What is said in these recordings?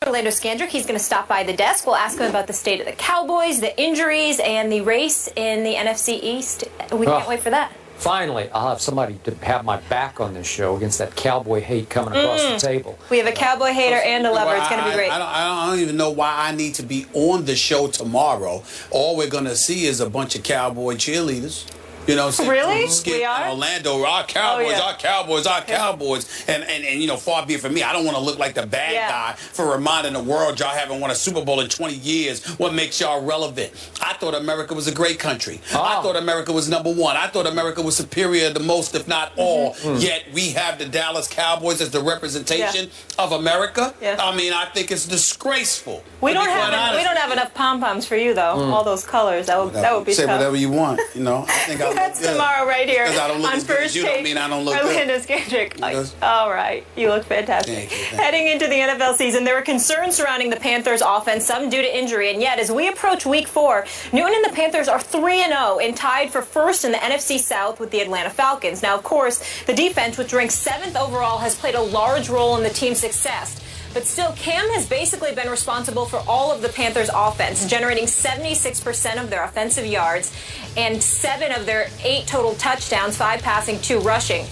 Orlando Scandrick. He's going to stop by the desk. We'll ask him about the state of the Cowboys, the injuries, and the race in the NFC East. We can't wait for that. Finally, I'll have somebody to have my back on this show against that cowboy hate coming across the table. We have a cowboy hater and a lover. It's going to be great. I don't even know why I need to be on the show tomorrow. All we're going to see is a bunch of cowboy cheerleaders. You know, really? Skip We are? Orlando, our Cowboys, yeah. our Cowboys, our Cowboys. And you know, far be it from me, I don't want to look like the bad guy for reminding the world y'all haven't won a Super Bowl in 20 years. What makes y'all relevant? I thought America was a great country. I thought America was #1. I thought America was superior to most, if not all. Yet we have the Dallas Cowboys as the representation of America. I mean, I think it's disgraceful. We don't have enough pom-poms for you, though. All those colors. That would be Say tough. whatever you want. You know, I think I That's tomorrow right here I don't look on as good as First you Take. don't mean I don't look Orlando good. Scandrick. All right. You look fantastic. Thank you. Heading into the NFL season, there were concerns surrounding the Panthers' offense, some due to injury. And yet, as we approach Week 4, Newton and the Panthers are 3-0 and tied for first in the NFC South with the Atlanta Falcons. Now, of course, the defense, which ranks 7th overall, has played a large role in the team's success. But still, Cam has basically been responsible for all of the Panthers' offense, generating 76% of their offensive yards and 7 of their 8 total touchdowns, 5 passing, 2 rushing.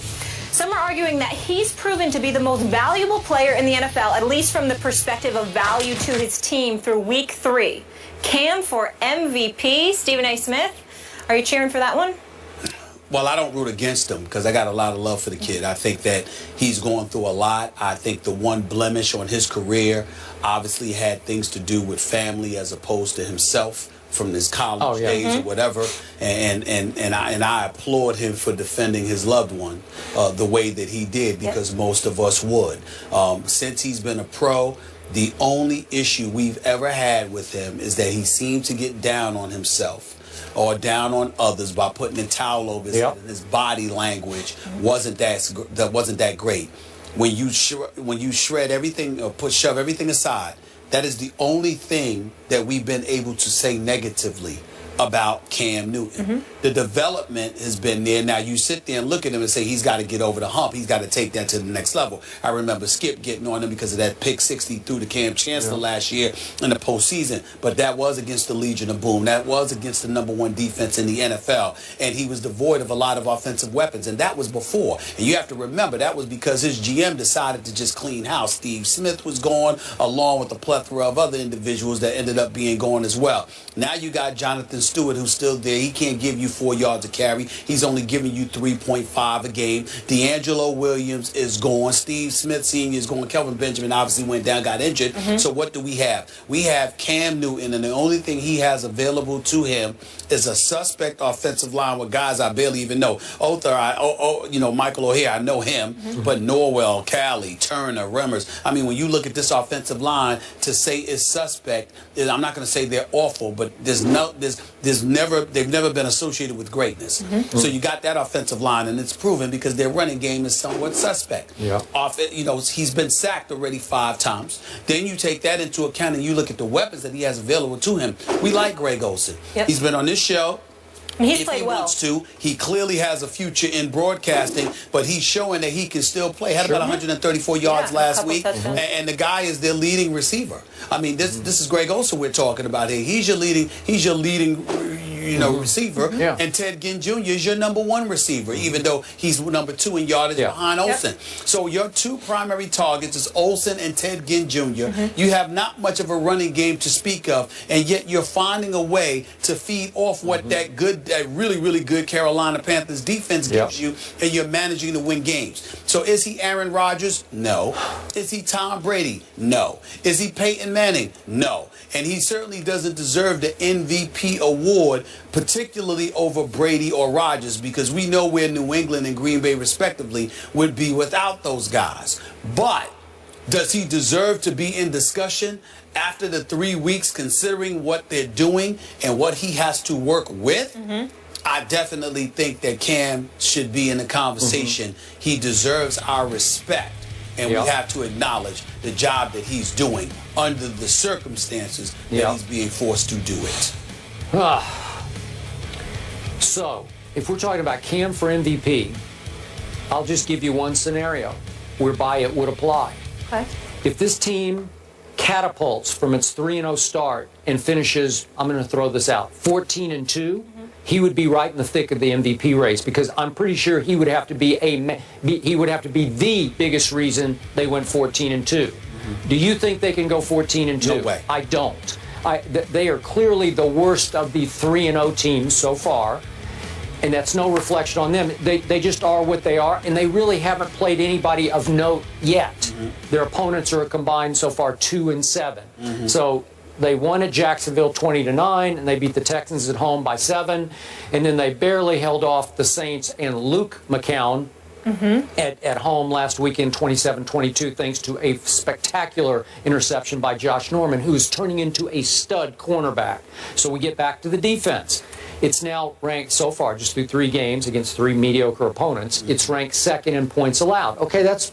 Some are arguing that he's proven to be the most valuable player in the NFL, at least from the perspective of value to his team through Week 3. Cam for MVP. Stephen A. Smith, are you cheering for that one? Well, I don't root against him because I got a lot of love for the kid. I think that he's going through a lot. I think the one blemish on his career obviously had things to do with family as opposed to himself from his college days or whatever. And I applaud him for defending his loved one the way that he did, because most of us would. Since he's been a pro, the only issue we've ever had with him is that he seemed to get down on himself or down on others by putting a towel over his head, and his body language wasn't that great. When you shred everything or shove everything aside, that is the only thing that we've been able to say negatively about Cam Newton. The development has been there. Now you sit there and look at him and say he's got to get over the hump. He's got to take that to the next level. I remember Skip getting on him because of that pick 60 through to Cam Chancellor last year in the postseason. But that was against the Legion of Boom. That was against the #1 defense in the NFL. And he was devoid of a lot of offensive weapons. And that was before. And you have to remember that was because his GM decided to just clean house. Steve Smith was gone, along with a plethora of other individuals that ended up being gone as well. Now you got Jonathan Stewart, who's still there. He can't give you 4 yards a carry. He's only giving you 3.5 a game. D'Angelo Williams is gone. Steve Smith Sr. is gone. Kelvin Benjamin obviously went down, got injured. So what do we have? We have Cam Newton, and the only thing he has available to him is a suspect offensive line with guys I barely even know. You know, Michael O'Hare, I know him, but Norwell, Callie, Turner, Remmers. I mean, when you look at this offensive line, to say it's suspect, I'm not going to say they're awful, but they've never been associated with greatness. So you got that offensive line, and it's proven because their running game is somewhat suspect. You know, he's been sacked already 5 times. Then you take that into account and you look at the weapons that he has available to him. We like Greg Olsen. He's been on this show. And he's if played he well. wants to, he clearly has a future in broadcasting, but he's showing that he can still play. Had about 134 yards last week, and the guy is their leading receiver. I mean, this is Greg Olsen we're talking about here. He's your leading receiver, and Ted Ginn Jr. is your #1 receiver, even though he's #2 in yardage behind Olsen. So your 2 primary targets is Olsen and Ted Ginn Jr. You have not much of a running game to speak of, and yet you're finding a way to feed off what that really, really good Carolina Panthers defense gives you, and you're managing to win games. So is he Aaron Rodgers? No. Is he Tom Brady? No. Is he Peyton Manning? No. And he certainly doesn't deserve the MVP award, particularly over Brady or Rodgers, because we know where New England and Green Bay, respectively, would be without those guys. But does he deserve to be in discussion after the 3 weeks, considering what they're doing and what he has to work with? I definitely think that Cam should be in the conversation. He deserves our respect, and we have to acknowledge the job that he's doing under the circumstances that he's being forced to do it. So, if we're talking about Cam for MVP, I'll just give you one scenario whereby it would apply. If this team catapults from its 3-0 start and finishes, I'm going to throw this out, 14-2, he would be right in the thick of the MVP race, because I'm pretty sure he would have to be the biggest reason they went 14-2. Do you think they can go 14-2? No way. I don't. They are clearly the worst of the 3-0 teams so far, and that's no reflection on them. They just are what they are, and they really haven't played anybody of note yet. Their opponents are combined so far 2-7. So they won at Jacksonville 20-9, and they beat the Texans at home by 7, and then they barely held off the Saints and Luke McCown at home last weekend, 27-22, thanks to a spectacular interception by Josh Norman, who is turning into a stud cornerback. So we get back to the defense. It's now ranked so far, just through 3 games against 3 mediocre opponents, it's ranked second in points allowed. Okay, that's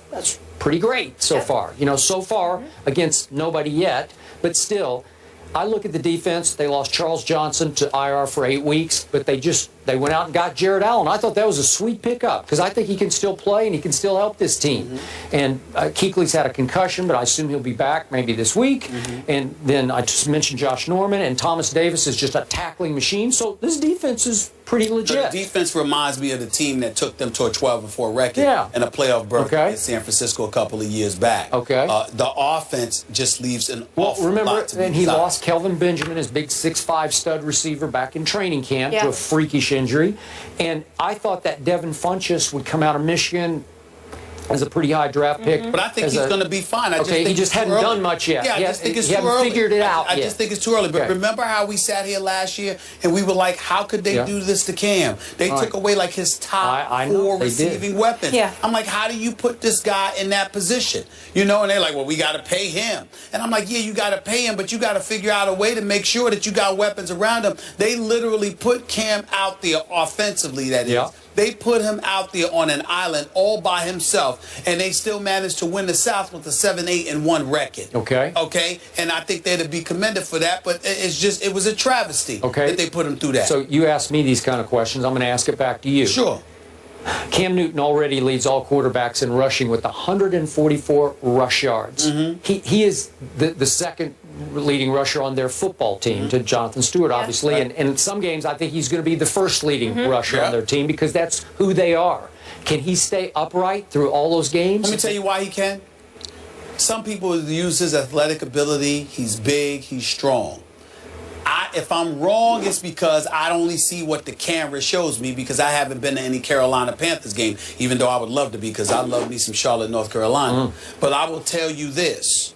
pretty great so far. You know, so far against nobody yet, but still, I look at the defense. They lost Charles Johnson to IR for 8 weeks, but they went out and got Jared Allen. I thought that was a sweet pickup, because I think he can still play and he can still help this team. And Kuechly's had a concussion, but I assume he'll be back maybe this week. And then I just mentioned Josh Norman, and Thomas Davis is just a tackling machine. So this defense is pretty legit. The defense reminds me of the team that took them to a 12-4 record and a playoff berth in San Francisco a couple of years back. The offense just leaves an awful lot to be and he lost Kelvin Benjamin, his big 6'5" stud receiver, back in training camp to a freakish injury. And I thought that Devin Funchess would come out of Michigan as a pretty high draft pick. But I think he's going to be fine. He just hadn't done much yet. Yeah, I just think it's too early. He hasn't figured it out yet. I just think it's too early. But remember how we sat here last year and we were like, how could they do this to Cam? They took away like his top 4 receiving weapons. I'm like, how do you put this guy in that position? You know, and they're like, well, we got to pay him. And I'm like, yeah, you got to pay him, but you got to figure out a way to make sure that you got weapons around him. They literally put Cam out there offensively, that is. They put him out there on an island all by himself, and they still managed to win the South with a 7-8-1 record. Okay? And I think they're to be commended for that, but it was a travesty that they put him through that. So you asked me these kind of questions. I'm going to ask it back to you. Sure. Cam Newton already leads all quarterbacks in rushing with 144 rush yards. He is the second leading rusher on their football team to Jonathan Stewart, obviously. And in some games, I think he's going to be the first leading rusher on their team, because that's who they are. Can he stay upright through all those games? Let me tell you why he can. Some people use his athletic ability. He's big. He's strong. If I'm wrong, it's because I only see what the camera shows me, because I haven't been to any Carolina Panthers game, even though I would love to be, because I love me some Charlotte, North Carolina. But I will tell you this.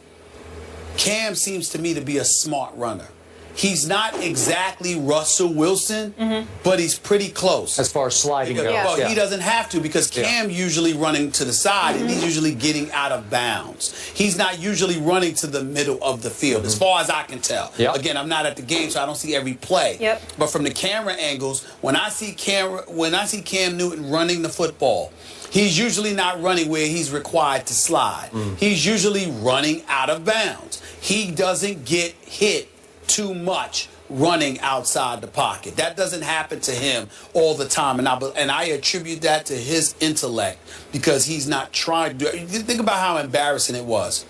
Cam seems to me to be a smart runner. He's not exactly Russell Wilson, but he's pretty close. As far as sliding goes. Well, he doesn't have to, because Cam usually running to the side, and he's usually getting out of bounds. He's not usually running to the middle of the field, as far as I can tell. Again, I'm not at the game, so I don't see every play. But from the camera angles, when I see Cam Newton running the football, he's usually not running where he's required to slide. He's usually running out of bounds. He doesn't get hit too much running outside the pocket. That doesn't happen to him all the time, and I attribute that to his intellect, because he's not trying to do it. Think about how embarrassing it was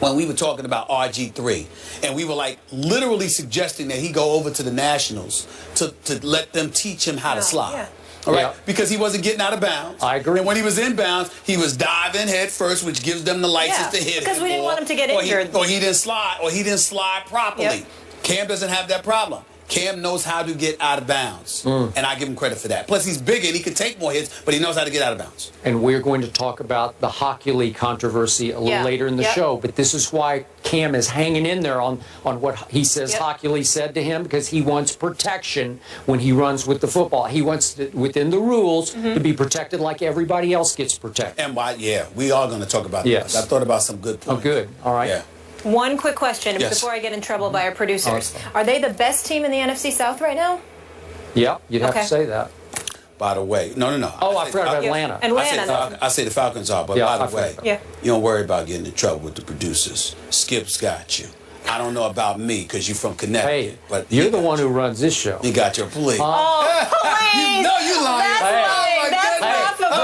when we were talking about RG3, and we were like literally suggesting that he go over to the Nationals to let them teach him how to slide. All right, because he wasn't getting out of bounds. I agree. And when he was in bounds, he was diving head first, which gives them the license to hit him. Because we didn't want him to get injured. Or he didn't slide properly. Cam doesn't have that problem. Cam knows how to get out of bounds, and I give him credit for that. Plus, he's bigger and he can take more hits, but he knows how to get out of bounds. And we're going to talk about the Hockey League controversy a little later in the show, but this is why Cam is hanging in there on what he says Hockey League said to him, because he wants protection when he runs with the football. He wants, within the rules, to be protected like everybody else gets protected. And we are going to talk about that. I thought about some good points. Oh, good. All right. Yeah. One quick question before I get in trouble by our producers. Are they the best team in the NFC South right now? Yeah, you'd have to say that. By the way, no. Oh, I forgot about Atlanta. I say the Falcons are, but by the way, you don't worry about getting in trouble with the producers. Skip's got you. I don't know about me, because you're from Connecticut. But you're the one who runs this show. He got your police. Oh, please! You know you lying. That's lying. That's laughable.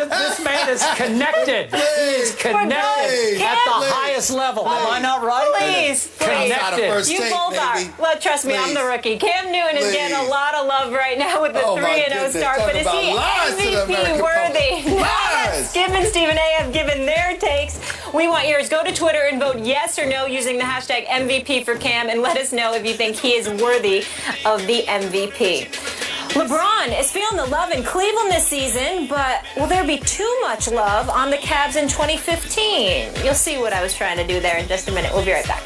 This man is connected. He is connected Cam, at the highest level. Am I not right? Please. Connected. You both are. Well, trust me, I'm the rookie. Cam Newton is getting a lot of love right now with the 3-0 start, but is he MVP worthy? Skip and Stephen A have given their takes. We want yours. Go to Twitter and vote yes or no using the hashtag MVP for Cam, and let us know if you think he is worthy of the MVP. LeBron is feeling the love in Cleveland this season, but will there be too much love on the Cavs in 2015? You'll see what I was trying to do there in just a minute. We'll be right back.